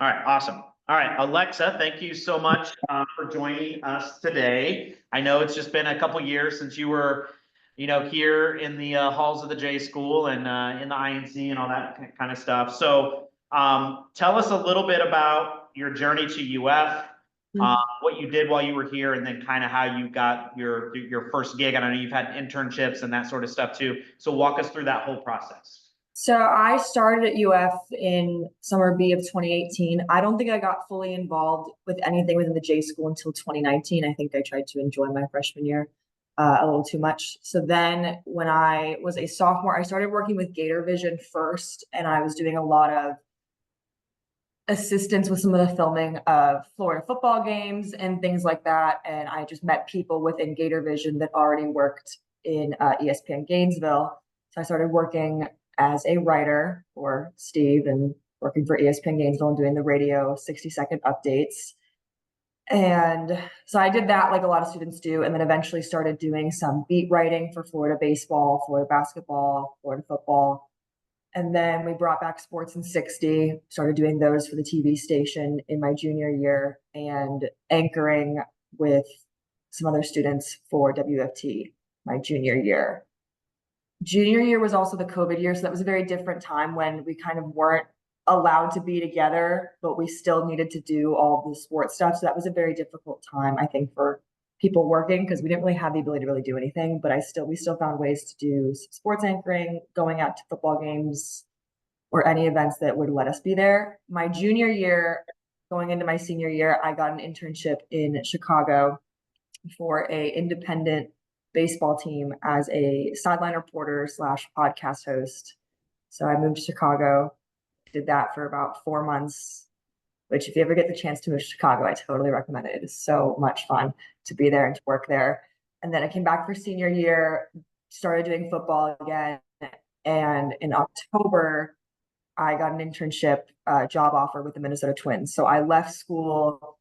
All right, awesome. All right, Alexa, thank you so much for joining us today. I know it's just been a couple years since you were, here in the halls of the J School and in the INC and all that kind of stuff. So tell us a little bit about your journey to UF, what you did while you were here, and then kind of how you got your first gig. And I know you've had internships and that sort of stuff too. So walk us through that whole process. So I started at UF in summer B of 2018. I don't think I got fully involved with anything within the J School until 2019. I think I tried to enjoy my freshman year a little too much. So then when I was a sophomore, I started working with Gator Vision first, and I was doing a lot of assistance with some of the filming of Florida football games and things like that. And I just met people within Gator Vision that already worked in ESPN Gainesville. So I started working as a writer for Steve and working for ESPN Gainesville and doing the radio 60-second updates. And so I did that like a lot of students do, and then eventually started doing some beat writing for Florida baseball, Florida basketball, Florida football. And then we brought back Sports in 60, started doing those for the TV station in my junior year and anchoring with some other students for WFT my junior year. Junior year was also the COVID year, so that was a very different time when we kind of weren't allowed to be together, but we still needed to do all the sports stuff. So that was a very difficult time, I think, for people working because we didn't really have the ability to really do anything. But we still found ways to do sports anchoring, going out to football games, or any events that would let us be there. My junior year, going into my senior year, I got an internship in Chicago for a independent baseball team as a sideline reporter / podcast host. So I moved to Chicago, did that for about 4 months, which if you ever get the chance to move to Chicago, I totally recommend it. It is so much fun to be there and to work there. And then I came back for senior year, started doing football again. And in October, I got an internship job offer with the Minnesota Twins. So I left school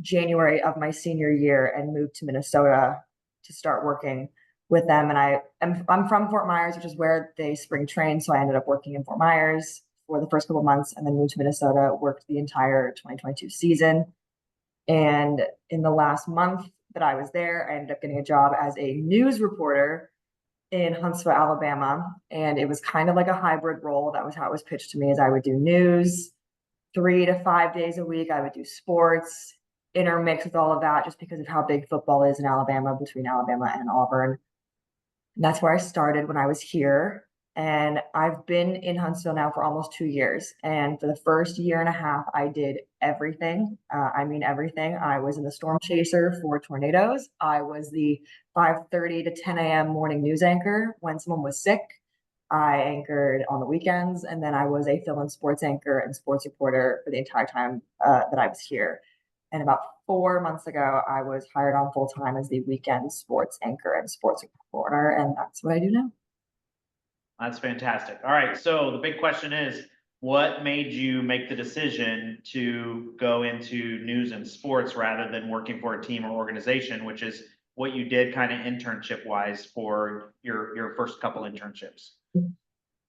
January of my senior year and moved to Minnesota to start working with them. And I'm from Fort Myers, which is where they spring train. So I ended up working in Fort Myers for the first couple of months and then moved to Minnesota, worked the entire 2022 season. And in the last month that I was there, I ended up getting a job as a news reporter in Huntsville, Alabama. And it was kind of like a hybrid role. That was how it was pitched to me, as I would do news 3 to 5 days a week. I would do sports, intermix with all of that just because of how big football is in Alabama, between Alabama and Auburn. And that's where I started when I was here. And I've been in Huntsville now for almost 2 years. And for the first year and a half, I did everything. I mean, everything. I was in the storm chaser for tornadoes. I was the 5:30 to 10 a.m. morning news anchor when someone was sick. I anchored on the weekends. And then I was a film and sports anchor and sports reporter for the entire time that I was here. And about 4 months ago, I was hired on full time as the weekend sports anchor and sports reporter. And that's what I do now. That's fantastic. All right. So the big question is, what made you make the decision to go into news and sports rather than working for a team or organization, which is what you did kind of internship wise for your first couple internships?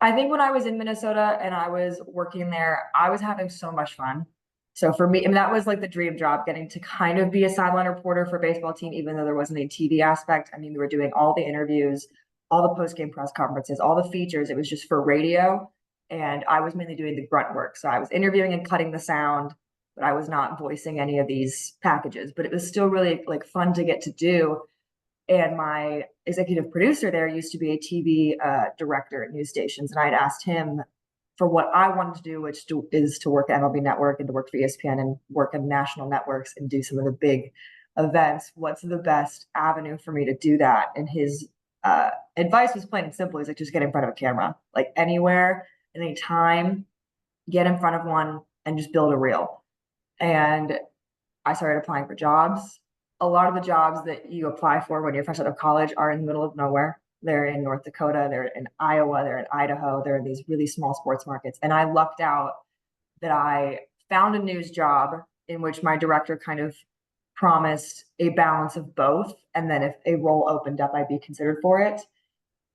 I think when I was in Minnesota and I was working there, I was having so much fun. So for me, I mean, that was like the dream job, getting to kind of be a sideline reporter for a baseball team, even though there wasn't a TV aspect. I mean, we were doing all the interviews, all the post-game press conferences, all the features. It was just for radio. And I was mainly doing the grunt work. So I was interviewing and cutting the sound, but I was not voicing any of these packages. But it was still really like fun to get to do. And my executive producer there used to be a TV director at news stations. And I'd asked him for what I wanted to do, which is to work at MLB Network and to work for ESPN and work in national networks and do some of the big events. What's the best avenue for me to do that? And his advice was plain and simple. He's like, just get in front of a camera, like anywhere, anytime, get in front of one and just build a reel. And I started applying for jobs. A lot of the jobs that you apply for when you're fresh out of college are in the middle of nowhere. They're in North Dakota, they're in Iowa, they're in Idaho, they're in these really small sports markets. And I lucked out that I found a news job in which my director kind of promised a balance of both. And then if a role opened up, I'd be considered for it.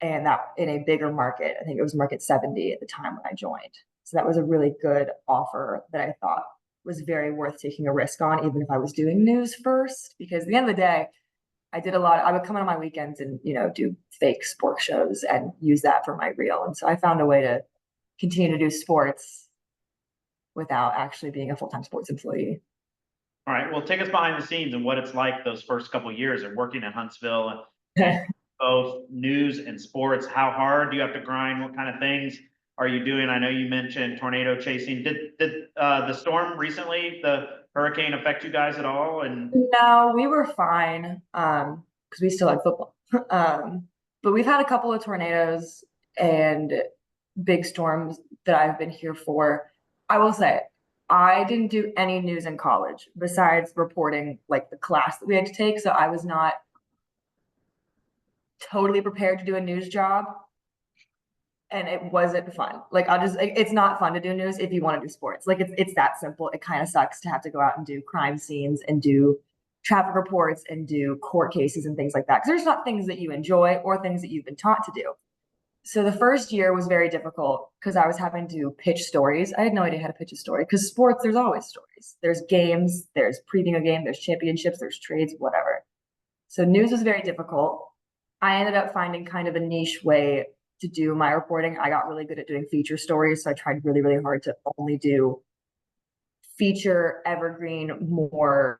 And that in a bigger market, I think it was market 70 at the time when I joined. So that was a really good offer that I thought was very worth taking a risk on, even if I was doing news first, because at the end of the day, I would come on my weekends and, do fake sports shows and use that for my reel. And so I found a way to continue to do sports without actually being a full-time sports employee. All right. Well, take us behind the scenes and what it's like those first couple of years of working in Huntsville and both news and sports. How hard do you have to grind? What kind of things are you doing? I know you mentioned tornado chasing. Did the storm recently, the hurricane, affect you guys at all? And No, we were fine, because we still had football. But we've had a couple of tornadoes and big storms that I've been here for. I will say, I didn't do any news in college besides reporting like the class that we had to take. So I was not totally prepared to do a news job. And it wasn't fun. Like it's not fun to do news if you want to do sports. Like it's that simple. It kind of sucks to have to go out and do crime scenes and do traffic reports and do court cases and things like that. Because there's not things that you enjoy or things that you've been taught to do. So the first year was very difficult because I was having to pitch stories. I had no idea how to pitch a story because sports, there's always stories. There's games, there's previewing a game, there's championships, there's trades, whatever. So news was very difficult. I ended up finding kind of a niche way to do my reporting. I got really good at doing feature stories. So I tried really, really hard to only do feature, evergreen, more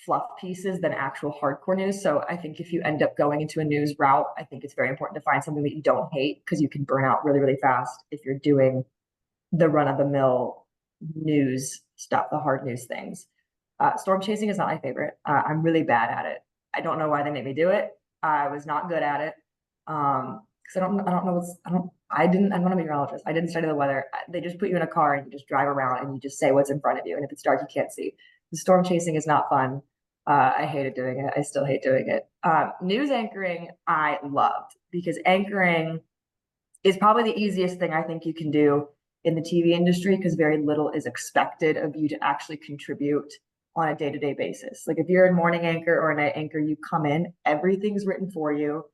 fluff pieces than actual hardcore news. So I think if you end up going into a news route, I think it's very important to find something that you don't hate because you can burn out really, really fast if you're doing the run-of-the-mill news stuff, the hard news things. Storm chasing is not my favorite. I'm really bad at it. I don't know why they made me do it. I was not good at it. Because I'm not a meteorologist. I didn't study the weather. They just put you in a car and you just drive around and you just say what's in front of you. And if it's dark, you can't see. The storm chasing is not fun. I hated doing it. I still hate doing it. News anchoring, I loved because anchoring is probably the easiest thing I think you can do in the TV industry because very little is expected of you to actually contribute on a day-to-day basis. Like if you're a morning anchor or a night anchor, you come in, everything's written for you.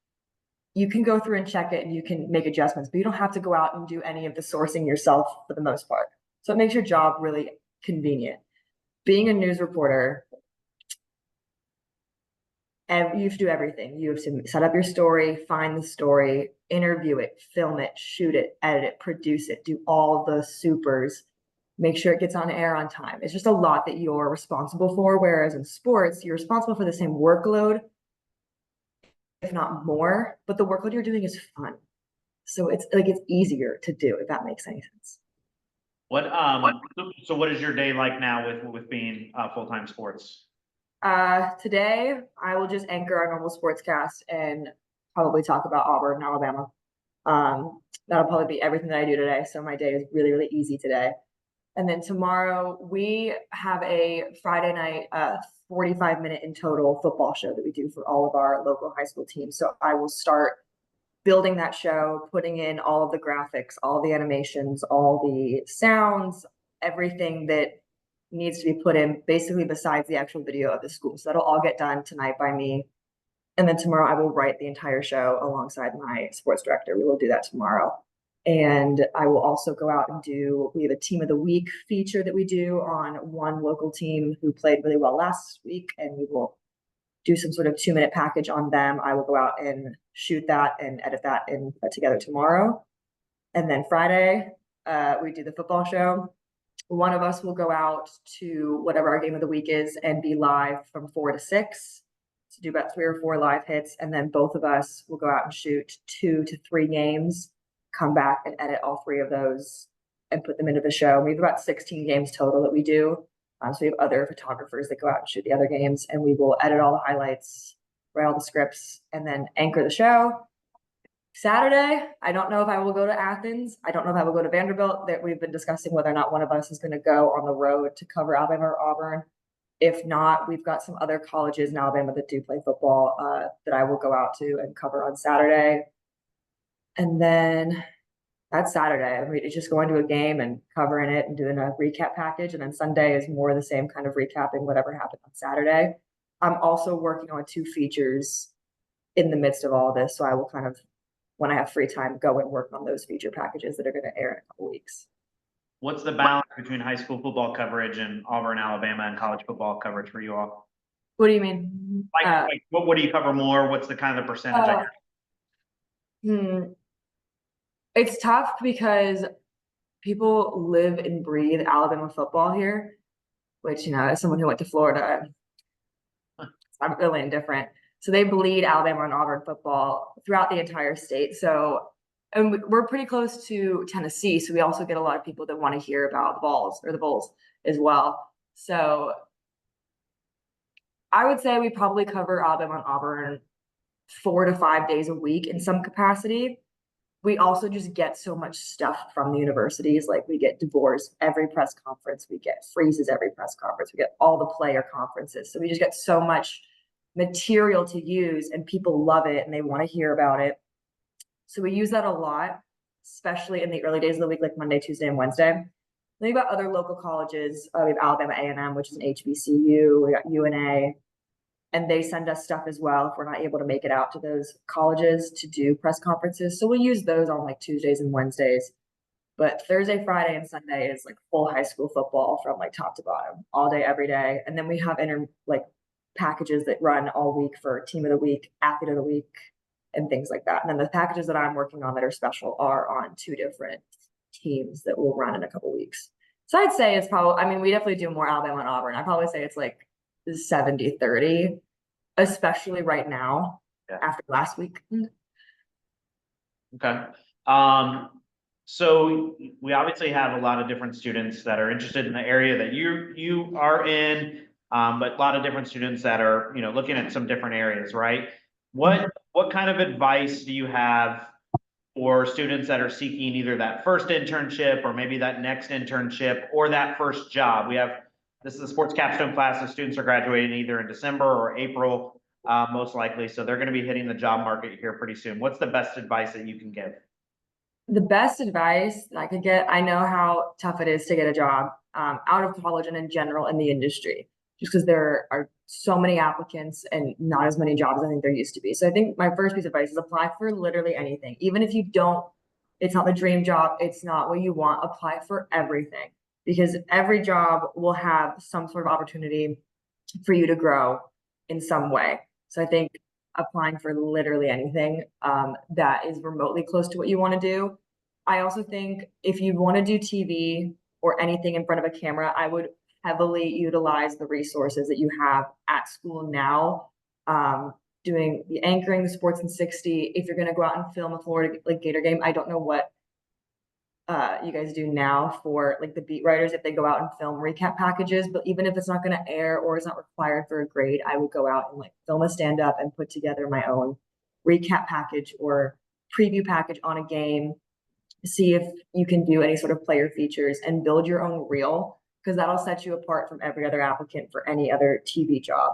You can go through and check it and you can make adjustments, but you don't have to go out and do any of the sourcing yourself for the most part. So it makes your job really convenient. Being a news reporter, you have to do everything. You have to set up your story, find the story, interview it, film it, shoot it, edit it, produce it, do all the supers, make sure it gets on air on time. It's just a lot that you're responsible for. Whereas in sports, you're responsible for the same workload, if not more, but the workload you're doing is fun. So it's easier to do, if that makes any sense. So what is your day like now with being full-time sports? Today I will just anchor our normal sportscast and probably talk about Auburn, Alabama. That'll probably be everything that I do today. So my day is really, really easy today. And then tomorrow we have a Friday night, 45-minute in total football show that we do for all of our local high school teams. So I will start building that show, putting in all of the graphics, all the animations, all the sounds, everything that needs to be put in basically besides the actual video of the school. So that'll all get done tonight by me. And then tomorrow I will write the entire show alongside my sports director. We will do that tomorrow. And I will also go out and we have a team of the week feature that we do on one local team who played really well last week. And we will do some sort of 2-minute package on them. I will go out and shoot that and edit that and put together tomorrow. And then Friday, we do the football show. One of us will go out to whatever our game of the week is and be live from 4 to 6 to do about 3 or 4 live hits. And then both of us will go out and shoot 2 to 3 games, come back and edit all 3 of those and put them into the show. We have about 16 games total that we do. So we have other photographers that go out and shoot the other games, and we will edit all the highlights, write all the scripts, and then anchor the show. Saturday, I don't know if I will go to Athens. I don't know if I will go to Vanderbilt. That we've been discussing whether or not one of us is going to go on the road to cover Alabama or Auburn. If not, we've got some other colleges in Alabama that do play football that I will go out to and cover on Saturday. And then that's Saturday. I mean, it's just going to a game and covering it and doing a recap package. And then Sunday is more the same kind of recapping whatever happened on Saturday. I'm also working on 2 features in the midst of all this. So I will kind of, when I have free time, go and work on those feature packages that are going to air in a couple weeks. What's the balance between high school football coverage and Auburn, Alabama, and college football coverage for you all? What do you mean? Like what do you cover more? What's the kind of the percentage? Uh, it's tough because people live and breathe Alabama football here, which, as someone who went to Florida, I'm really indifferent. So they bleed Alabama and Auburn football throughout the entire state. So, and we're pretty close to Tennessee. So we also get a lot of people that want to hear about the balls or the Bulls as well. So I would say we probably cover Alabama and Auburn 4 to 5 days a week in some capacity. We also just get so much stuff from the universities. Like we get DeVore's every press conference, we get Freeze's every press conference, we get all the player conferences. So we just get so much material to use and people love it and they want to hear about it. So we use that a lot, especially in the early days of the week, like Monday, Tuesday, and Wednesday. Then we've got other local colleges. We have Alabama A&M, which is an HBCU. We got UNA, and they send us stuff as well if we're not able to make it out to those colleges to do press conferences. So we'll use those on like Tuesdays and Wednesdays. But Thursday, Friday, and Sunday is like full high school football from like top to bottom, all day, every day. And then we have packages that run all week for team of the week, athlete of the week, and things like that. And then the packages that I'm working on that are special are on 2 different teams that will run in a couple weeks. So I'd say it's probably, I mean, we definitely do more Alabama and Auburn. I'd probably say it's like 70-30, especially right now after last week. Okay. So we obviously have a lot of different students that are interested in the area that you are in, but a lot of different students that are, looking at some different areas, right? What kind of advice do you have for students that are seeking either that first internship or maybe that next internship or that first job? This is the Sports Capstone class. The students are graduating either in December or April, most likely. So they're going to be hitting the job market here pretty soon. What's the best advice that you can give? The best advice that I could get, I know how tough it is to get a job out of college and in general in the industry, just because there are so many applicants and not as many jobs as I think there used to be. So I think my first piece of advice is apply for literally anything. Even if you don't, it's not the dream job, it's not what you want, apply for everything. Because every job will have some sort of opportunity for you to grow in some way. So I think applying for literally anything that is remotely close to what you want to do. I also think if you want to do TV or anything in front of a camera, I would heavily utilize the resources that you have at school now. Doing the anchoring, the sports in 60. If you're going to go out and film a Florida Gator game, I don't know what you guys do now for like the beat writers if they go out and film recap packages, but even if it's not going to air or it's not required for a grade, I would go out and like film a stand up and put together my own recap package or preview package on a game, see if you can do any sort of player features and build your own reel, because that'll set you apart from every other applicant for any other TV job.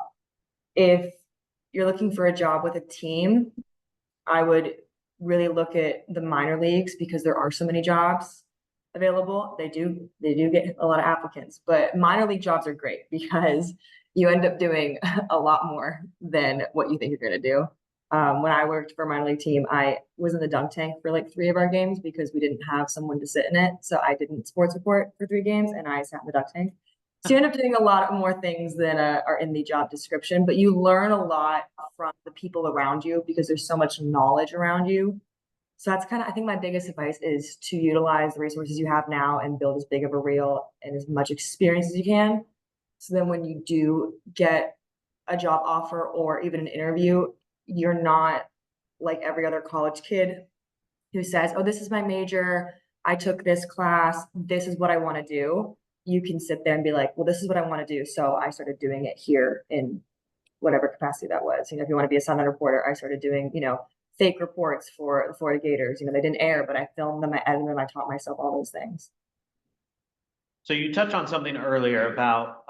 If you're looking for a job with a team, I would really look at the minor leagues because there are so many jobs available. They do get a lot of applicants, but minor league jobs are great because you end up doing a lot more than what you think you're going to do. When I worked for a minor league team, I was in the dunk tank for like 3 of our games because we didn't have someone to sit in it. So I didn't sports report for 3 games and I sat in the dunk tank. So you end up doing a lot more things than are in the job description, but you learn a lot from the people around you because there's so much knowledge around you. So that's kind of, I think my biggest advice is to utilize the resources you have now and build as big of a reel and as much experience as you can. So then when you do get a job offer or even an interview, you're not like every other college kid who says, oh, this is my major, I took this class, this is what I want to do. You can sit there and be like, well, this is what I want to do. So I started doing it here in whatever capacity that was. If you want to be a Sunday reporter, I started doing, fake reports for the Florida Gators. They didn't air, but I filmed them, I edited them, I taught myself all those things. So you touched on something earlier about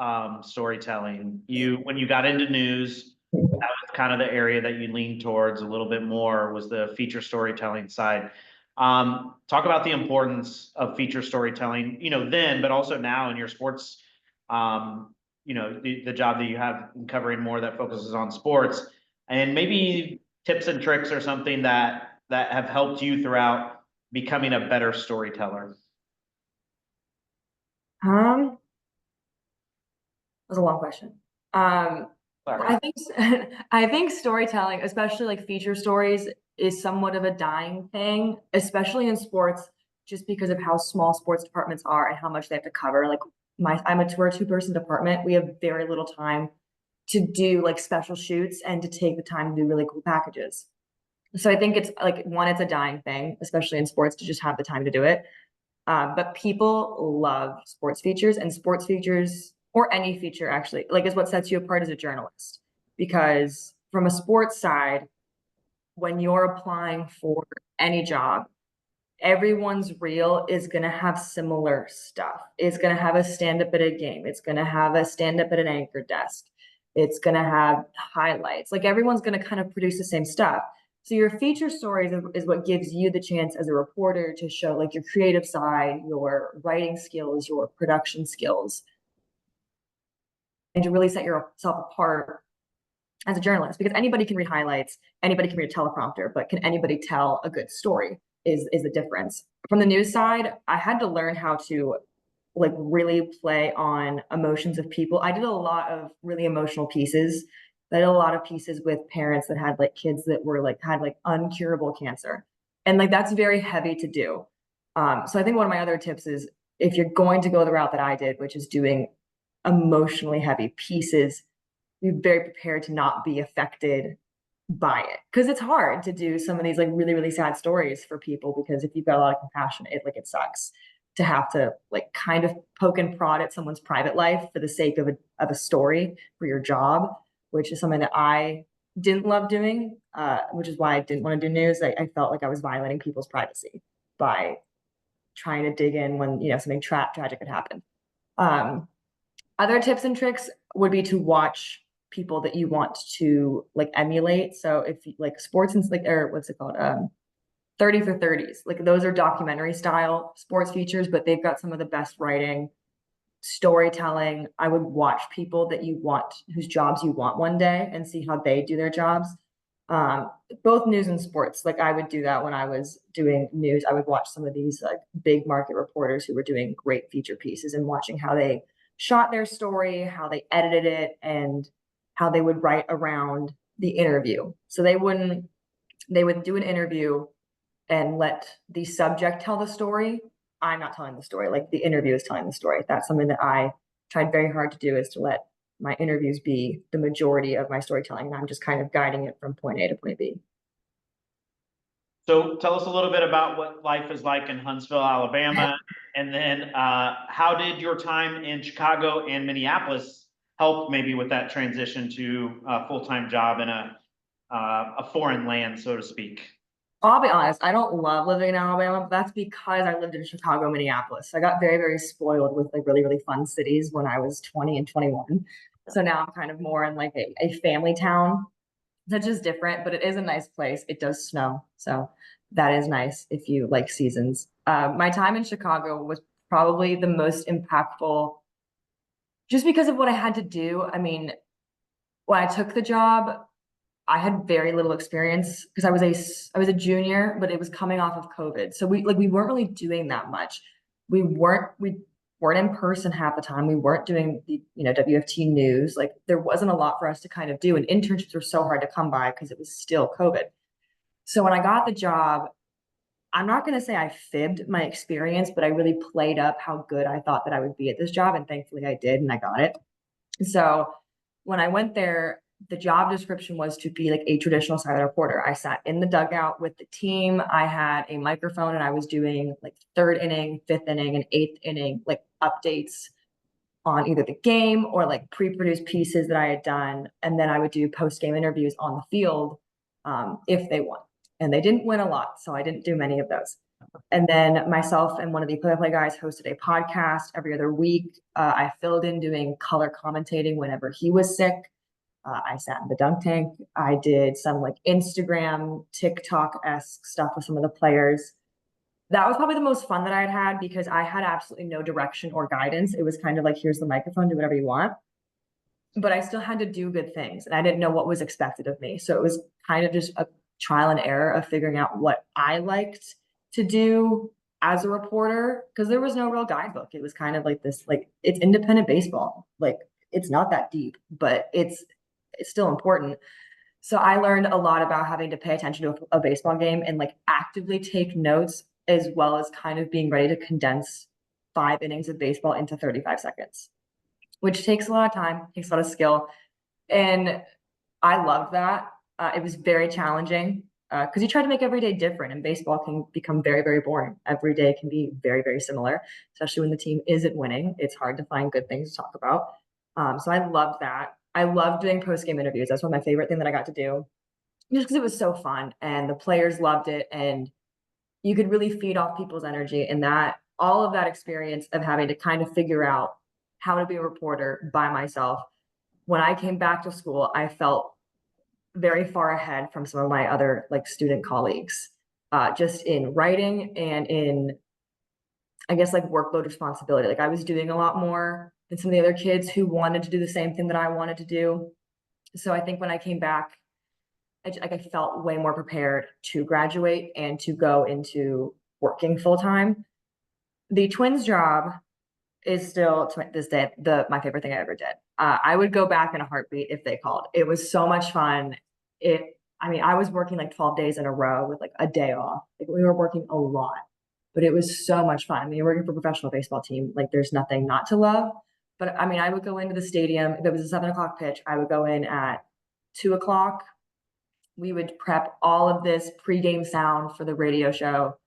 storytelling. When you got into news, that was kind of the area that you leaned towards a little bit more, was the feature storytelling side. Talk about the importance of feature storytelling, then, but also now in your sports, the job that you have covering more that focuses on sports, and maybe tips and tricks or something that have helped you throughout becoming a better storyteller. That was a long question. Sorry. I think I think storytelling, especially like feature stories, is somewhat of a dying thing, especially in sports, just because of how small sports departments are and how much they have to cover. Like we're a two-person department. We have very little time to do like special shoots and to take the time to do really cool packages. So I think it's like one, it's a dying thing, especially in sports, to just have the time to do it. But people love sports features, and sports features, or any feature actually, like is what sets you apart as a journalist. Because from a sports side, when you're applying for any job, everyone's reel is going to have similar stuff. It's going to have a stand up at a game. It's going to have a stand up at an anchor desk. It's going to have highlights. Like everyone's going to kind of produce the same stuff. So your feature stories is what gives you the chance as a reporter to show like your creative side, your writing skills, your production skills, and to really set yourself apart as a journalist, because anybody can read highlights, anybody can read a teleprompter, but can anybody tell a good story is the difference. From the news side, I had to learn how to like really play on emotions of people. I did a lot of really emotional pieces. I did a lot of pieces with parents that had like kids that were like had like uncurable cancer. And like that's very heavy to do. So I think one of my other tips is if you're going to go the route that I did, which is doing emotionally heavy pieces, be very prepared to not be affected by it, because it's hard to do some of these like really really sad stories for people, because if you've got a lot of compassion, it sucks to have to like kind of poke and prod at someone's private life for the sake of a story for your job, which is something that I didn't love doing, which is why I didn't want to do news. I felt like I was violating people's privacy by trying to dig in when something tragic had happened. Other tips and tricks would be to watch people that you want to like emulate. So if you like sports and like, or what's it called? 30 for 30s. Like those are documentary style sports features, but they've got some of the best writing, storytelling. I would watch people that you want, whose jobs you want one day, and see how they do their jobs. Both news and sports. Like I would do that when I was doing news. I would watch some of these like big market reporters who were doing great feature pieces and watching how they shot their story, how they edited it, and how they would write around the interview. So they would do an interview and let the subject tell the story. I'm not telling the story, like the interview is telling the story. That's something that I tried very hard to do, is to let my interviews be the majority of my storytelling, and I'm just kind of guiding it from point A to point B. So tell us a little bit about what life is like in Huntsville, Alabama, and then how did your time in Chicago and Minneapolis help maybe with that transition to a full-time job in a foreign land, so to speak? I'll be honest, I don't love living in Alabama, but that's because I lived in Chicago, Minneapolis. I got very, very spoiled with like really, really fun cities when I was 20 and 21. So now I'm kind of more in like a family town. That's just different, but it is a nice place. It does snow, so that is nice if you like seasons. My time in Chicago was probably the most impactful just because of what I had to do. I mean, when I took the job, I had very little experience because I was a junior, but it was coming off of COVID. So we weren't really doing that much. We weren't in person half the time. We weren't doing the WFT news. Like there wasn't a lot for us to kind of do, and internships were so hard to come by because it was still COVID. So when I got the job, I'm not going to say I fibbed my experience, but I really played up how good I thought that I would be at this job, and thankfully I did, and I got it. So when I went there, the job description was to be like a traditional sideline reporter. I sat in the dugout with the team. I had a microphone and I was doing like third inning, fifth inning, and eighth inning, like updates on either the game or like pre-produced pieces that I had done. And then I would do post-game interviews on the field if they won. And they didn't win a lot, so I didn't do many of those. And then myself and one of the play-by-play guys hosted a podcast every other week. I filled in doing color commentating whenever he was sick. I sat in the dunk tank. I did some like Instagram, TikTok-esque stuff with some of the players. That was probably the most fun that I had because I had absolutely no direction or guidance. It was kind of like, here's the microphone, do whatever you want. But I still had to do good things, and I didn't know what was expected of me. So it was kind of just a trial and error of figuring out what I liked to do as a reporter, because there was no real guidebook. It was kind of like this, like it's independent baseball. Like it's not that deep, but it's still important. So I learned a lot about having to pay attention to a baseball game and like actively take notes, as well as kind of being ready to condense 5 innings of baseball into 35 seconds, which takes a lot of time, takes a lot of skill. And I loved that. It was very challenging because you try to make every day different, and baseball can become very, very boring. Every day can be very, very similar, especially when the team isn't winning. It's hard to find good things to talk about. So I loved that. I loved doing post-game interviews. That's one of my favorite thing that I got to do, just because it was so fun and the players loved it, and you could really feed off people's energy. And that all of that experience of having to kind of figure out how to be a reporter by myself. When I came back to school, I felt very far ahead from some of my other like student colleagues, just in writing and in, I guess, like workload responsibility. Like I was doing a lot more than some of the other kids who wanted to do the same thing that I wanted to do. So I think when I came back, I felt way more prepared to graduate and to go into working full time. The Twins job is still to this day my favorite thing I ever did. I would go back in a heartbeat if they called. It was so much fun. I mean, I was working like 12 days in a row with like a day off. Like we were working a lot, but it was so much fun. I mean, you're working for a professional baseball team. Like there's nothing not to love. But I mean, I would go into the stadium. If it was a 7 o'clock pitch, I would go in at 2 o'clock. We would prep all of this pregame sound for the radio show.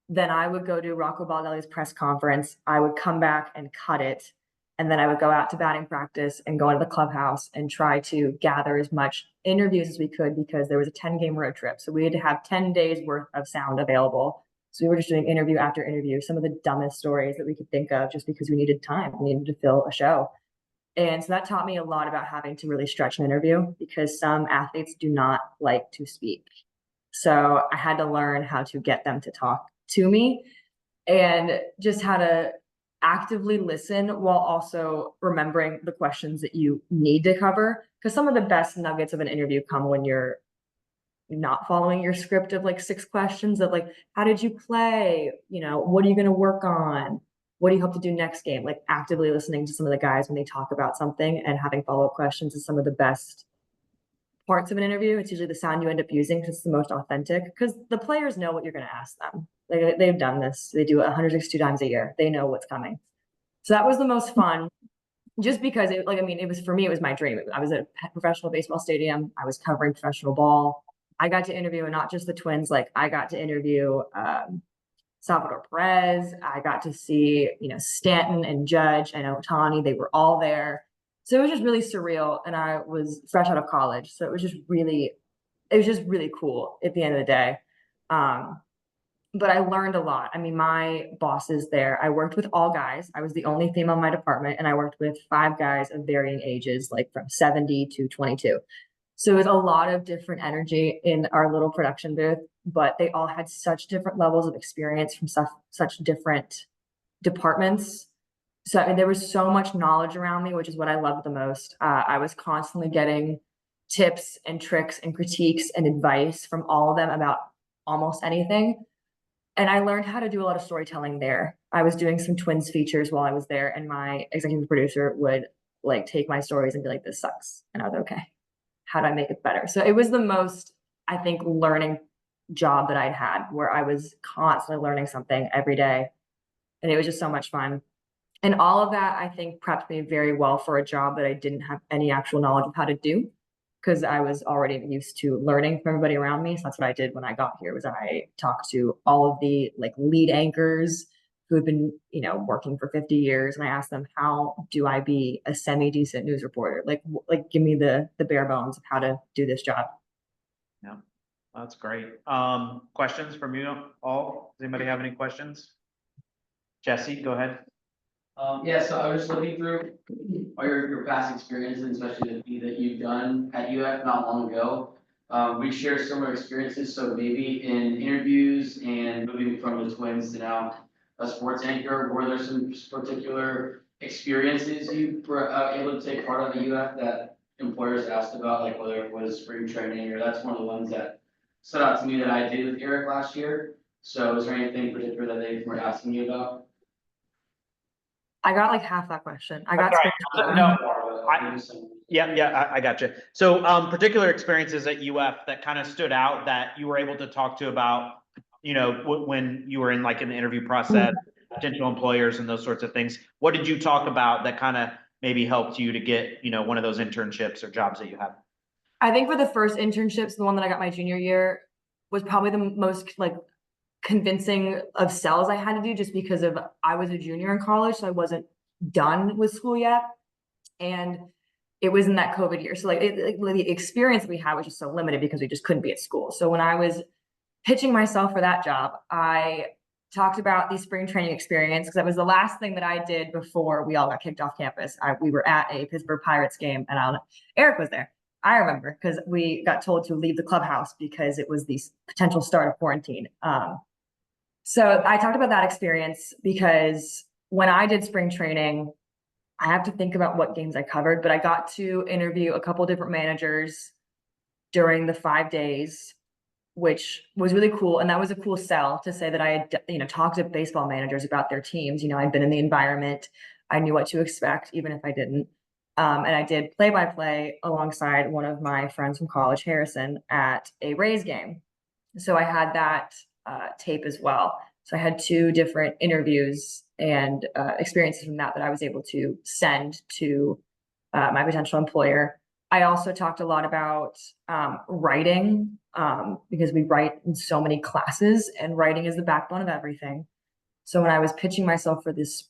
Then I would go to Rocco Baldelli's press conference. I would come back and cut it. And then I would go out to batting practice and go into the clubhouse and try to gather as much interviews as we could, because there was a 10-game road trip. So we had to have 10 days worth of sound available. So we were just doing interview after interview, some of the dumbest stories that we could think of, just because we needed time. We needed to fill a show. And so that taught me a lot about having to really stretch an interview, because some athletes do not like to speak. So I had to learn how to get them to talk to me, and just how to actively listen while also remembering the questions that you need to cover. Because some of the best nuggets of an interview come when you're not following your script of like 6 questions of like, how did you play? What are you going to work on? What do you hope to do next game? Like actively listening to some of the guys when they talk about something and having follow-up questions is some of the best parts of an interview. It's usually the sound you end up using because it's the most authentic, because the players know what you're going to ask them. They've done this. They do it 162 times a year. They know what's coming. So that was the most fun, just because it was, for me, it was my dream. I was at a professional baseball stadium. I was covering professional ball. I got to interview, and not just the Twins. Like I got to interview Salvador Perez. I got to see, Stanton and Judge and Ohtani. They were all there. So it was just really surreal. And I was fresh out of college. So it was just really cool at the end of the day. But I learned a lot. I mean, my bosses there, I worked with all guys. I was the only female in my department, and I worked with 5 guys of varying ages, like from 70 to 22. So it was a lot of different energy in our little production booth, but they all had such different levels of experience from such different departments. So I mean, there was so much knowledge around me, which is what I loved the most. I was constantly getting tips and tricks and critiques and advice from all of them about almost anything. And I learned how to do a lot of storytelling there. I was doing some Twins features while I was there, and my executive producer would like take my stories and be like, "This sucks." And I was okay. How do I make it better? So it was the most, I think, learning job that I'd had, where I was constantly learning something every day. And it was just so much fun. And all of that, I think, prepped me very well for a job that I didn't have any actual knowledge of how to do, because I was already used to learning from everybody around me. So that's what I did when I got here, was I talked to all of the like lead anchors who had been, working for 50 years. And I asked them, how do I be a semi-decent news reporter? Like give me the bare bones of how to do this job. Yeah, that's great. Questions from you all? Does anybody have any questions? Jesse, go ahead. Yeah, so I was just looking through all your past experiences, especially the few that you've done at UF not long ago. We share similar experiences, so maybe in interviews and moving from the Twins to now a sports anchor, were there some particular experiences you were able to take part of at UF that employers asked about, like whether it was spring training, or that's one of the ones that stood out to me that I did with Eric last year. So is there anything particular that they were asking you about? I got like half that question. I got That's all right. No, I- yeah, I got you. So, particular experiences at UF that kind of stood out that you were able to talk to about, you know, when you were in like an interview process, potential employers and those sorts of things. What did you talk about that kind of maybe helped you to get, you know, one of those internships or jobs that you have? I think for the first internships, the one that I got my junior year was probably the most like convincing of sales I had to do just because of I was a junior in college, so I wasn't done with school yet. And it was in that COVID year. So like the experience we had was just so limited because we just couldn't be at school. So when I was pitching myself for that job, I talked about the spring training experience because that was the last thing that I did before we all got kicked off campus. We were at a Pittsburgh Pirates game and Eric was there. I remember because we got told to leave the clubhouse because it was the potential start of quarantine. So I talked about that experience because when I did spring training, I have to think about what games I covered, but I got to interview a couple different managers during the 5 days, which was really cool. And that was a cool sell to say that I had, you know, talked to baseball managers about their teams. You know, I'd been in the environment. I knew what to expect, even if I didn't. And I did play-by-play alongside one of my friends from college, Harrison, at a Rays game. So I had that tape as well. So I had 2 different interviews and experiences from that I was able to send to my potential employer. I also talked a lot about writing because we write in so many classes and writing is the backbone of everything. So when I was pitching myself for this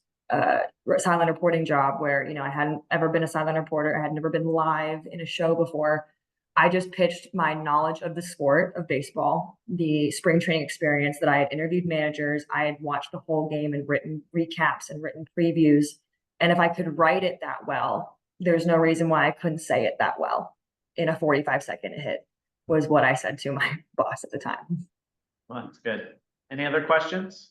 silent reporting job where, you know, I hadn't ever been a silent reporter, I had never been live in a show before, I just pitched my knowledge of the sport of baseball, the spring training experience that I had interviewed managers, I had watched the whole game and written recaps and written previews. And if I could write it that well, there's no reason why I couldn't say it that well in a 45-second hit, was what I said to my boss at the time. Well, that's good. Any other questions?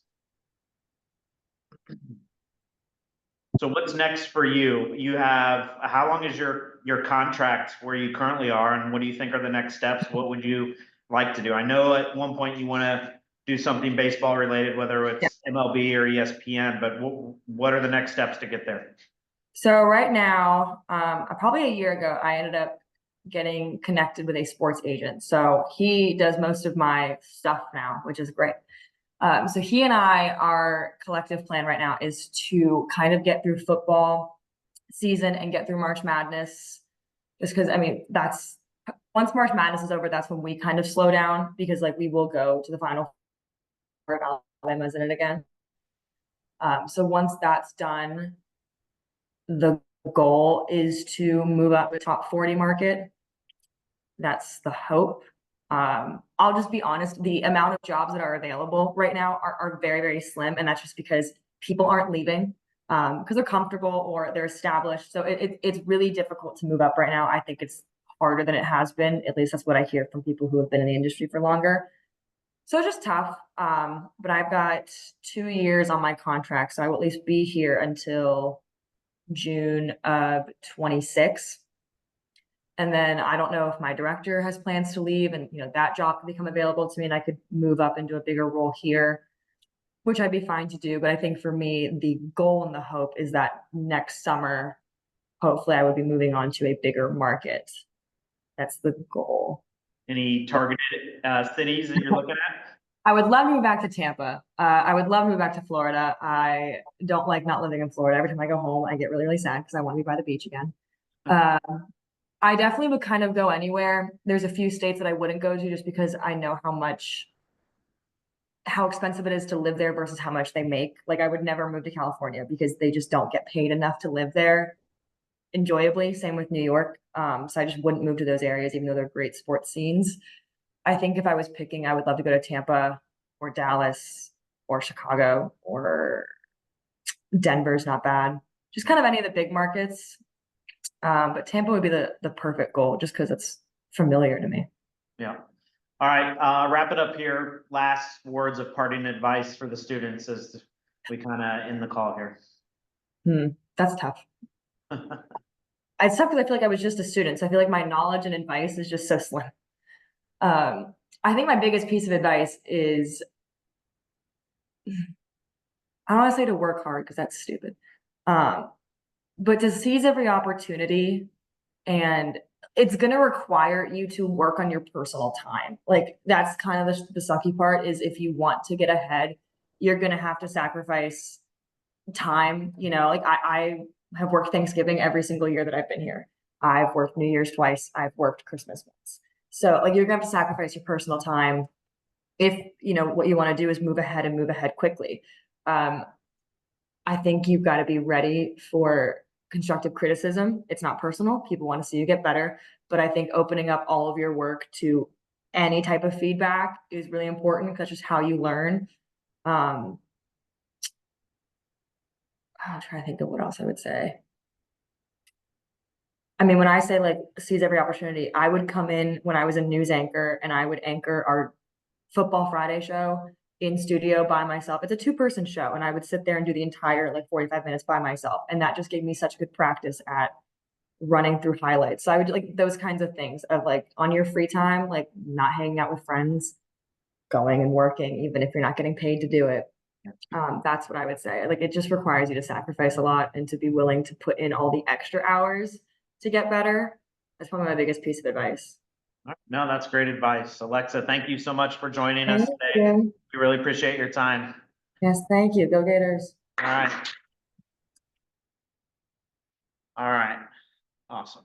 So what's next for you? You have, how long is your contract where you currently are, and what do you think are the next steps? What would you like to do? I know at one point you want to do something baseball related, whether it's MLB or ESPN, but what are the next steps to get there? So right now, probably a year ago, I ended up getting connected with a sports agent. So he does most of my stuff now, which is great. So he and our collective plan right now is to kind of get through football season and get through March Madness. Just because, I mean, once March Madness is over, that's when we kind of slow down because like we will go to the Final Four if Alabama's in it again. So once that's done, the goal is to move up the top 40 market. That's the hope. I'll just be honest, the amount of jobs that are available right now are very, very slim. And that's just because people aren't leaving because they're comfortable or they're established. So it's really difficult to move up right now. I think it's harder than it has been. At least that's what I hear from people who have been in the industry for longer. So it's just tough. But I've got 2 years on my contract. So I will at least be here until June of 26. And then I don't know if my director has plans to leave and, you know, that job could become available to me and I could move up into a bigger role here, which I'd be fine to do. But I think for me, the goal and the hope is that next summer, hopefully I would be moving on to a bigger market. That's the goal. Any targeted cities that you're looking at? I would love to move back to Tampa. I would love to move back to Florida. I don't like not living in Florida. Every time I go home, I get really, really sad because I want to be by the beach again. I definitely would kind of go anywhere. There's a few states that I wouldn't go to just because I know how expensive it is to live there versus how much they make. Like I would never move to California because they just don't get paid enough to live there enjoyably. Same with New York. So I just wouldn't move to those areas, even though they're great sports scenes. I think if I was picking, I would love to go to Tampa or Dallas or Chicago or Denver's not bad. Just kind of any of the big markets. But Tampa would be the perfect goal just because it's familiar to me. Yeah. All right. Wrap it up here. Last words of parting advice for the students as we kind of end the call here. That's tough. It's tough because I feel like I was just a student. So I feel like my knowledge and advice is just so slim. I think my biggest piece of advice is I don't want to say to work hard because that's stupid. But to seize every opportunity, and it's going to require you to work on your personal time. Like that's kind of the sucky part is if you want to get ahead, you're going to have to sacrifice time. Like I have worked Thanksgiving every single year that I've been here. I've worked New Year's twice. I've worked Christmas once. So like you're going to have to sacrifice your personal time if what you want to do is move ahead and move ahead quickly. I think you've got to be ready for constructive criticism. It's not personal. People want to see you get better. But I think opening up all of your work to any type of feedback is really important because just how you learn. I'm trying to think of what else I would say. I mean, when I say like seize every opportunity, I would come in when I was a news anchor and I would anchor our Football Friday show in studio by myself. It's a 2-person show, and I would sit there and do the entire like 45 minutes by myself. And that just gave me such good practice at running through highlights. So I would like those kinds of things of like on your free time, like not hanging out with friends, going and working, even if you're not getting paid to do it. That's what I would say. Like it just requires you to sacrifice a lot and to be willing to put in all the extra hours to get better. That's probably my biggest piece of advice. No, that's great advice. Alexa, thank you so much for joining us Thank today. you. We really appreciate your time. Yes, thank you. Go Gators. All right. All right. Awesome.